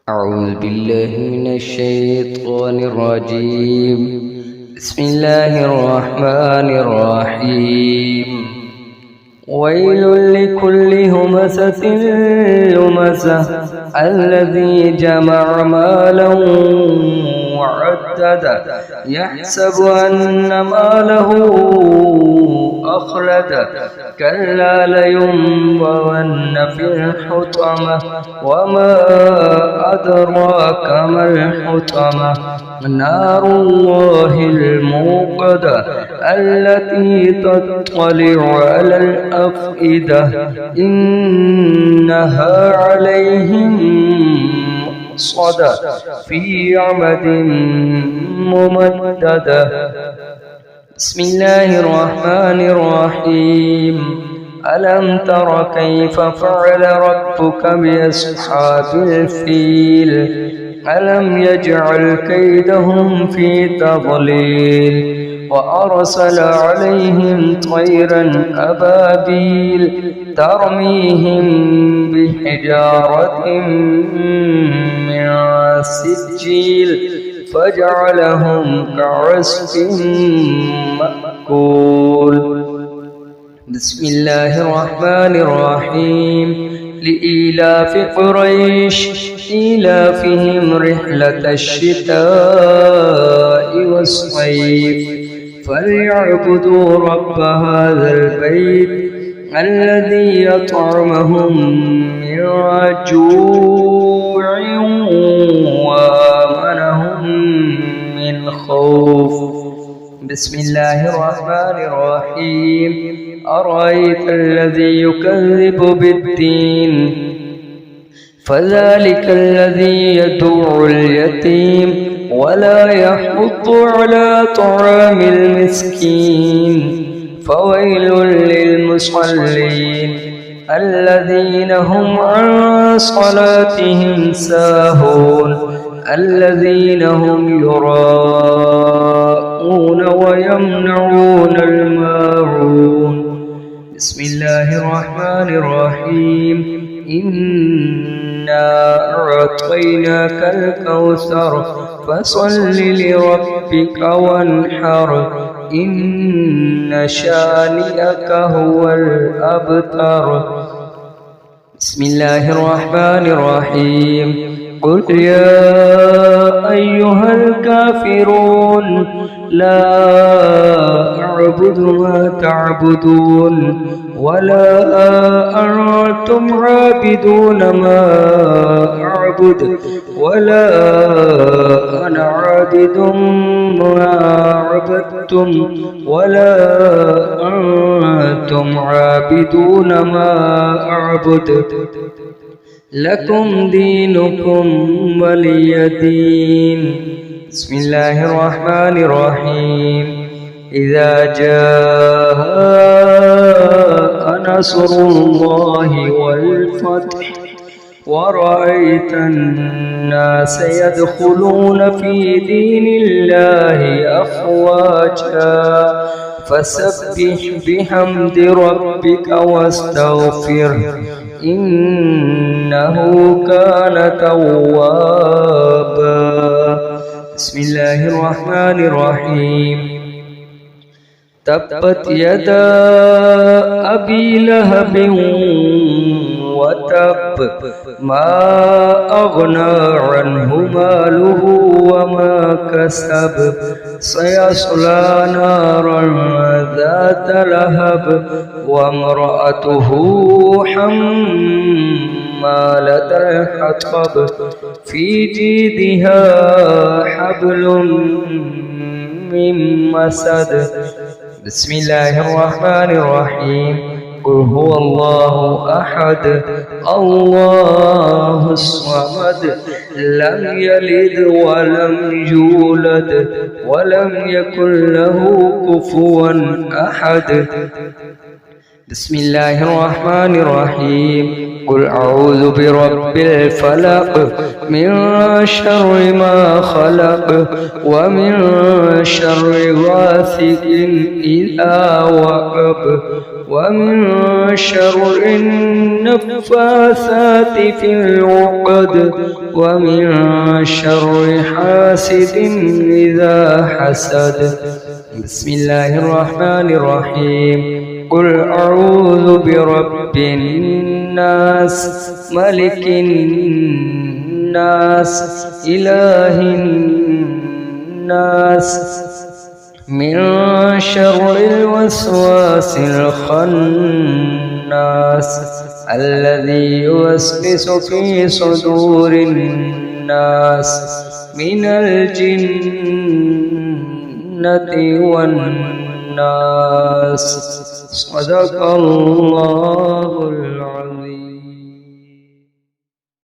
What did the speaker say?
أعوذ بالله من الشيطان الرجيم. بسم الله الرحمن الرحيم. ويل لكل همزة لمزة الذي جمع مالا وعدده يحسب أن ماله أخلده كلا لينبذن في الحطمة وما أدراك ما الحطمة نار الله الموقدة التي تطلع على الأفئدة إنها عليهم صدى في عمد ممددة. بسم الله الرحمن الرحيم. ألم تر كيف فعل ربك بأصحاب الفيل ألم يجعل كيدهم في تضليل وأرسل عليهم طيرا أبابيل ترميهم بحجارة من سجيل فجعلهم كعصف مأكول. بسم الله الرحمن الرحيم. لإيلاف قريش إيلافهم رحلة الشتاء والصيف فليعبدوا رب هذا البيت الذي يطعمهم من جوع وآمنهم من خوف. بسم الله الرحمن الرحيم. أرأيت الذي يكذب بالدين فذلك الذي يدعو اليتيم ولا يحض على طعام المسكين فويل للمصلين الذين هم عن صلاتهم ساهون الذين هم يراءون ويمنعون الماعون. بسم الله الرحمن الرحيم. إنا أعطيناك الكوثر فصل لربك وانحر إن شانئك هو الأبتر. بسم الله الرحمن الرحيم. قل يا أيها الكافرون لا أعبد ما تعبدون ولا أنتم عابدون ما أعبد ولا أنا عابد ما عبدتم ولا أنتم عابدون ما أعبد لكم دينكم ولي دين. بسم الله الرحمن الرحيم. إذا جاء نصر الله والفتح ورأيت الناس يدخلون في دين الله أفواجا فسبح بحمد ربك واستغفره إنه كان توابا. بسم الله الرحمن الرحيم. تبت يدا أبي لهب وتب ما أغنى عنه ماله وما كسب سيصلى نارا ذات لهب وامرأته حمالة الحطب في جيدها حبل من مسد. بسم الله الرحمن الرحيم. قل هو الله أحد الله الصمد لم يلد ولم يولد ولم يكن له كفوا أحد. بسم الله الرحمن الرحيم. قل أعوذ برب الفلق من شر ما خلق ومن شر غاسق إذا وقب ومن شر النفاثات في العقد ومن شر حاسد إذا حسد. بسم الله الرحمن الرحيم. قل أعوذ برب الناس ملك الناس إله الناس من شر الوسواس الخناس الذي يوسوس في صدور الناس من الجنة والناس. صدق الله العظيم.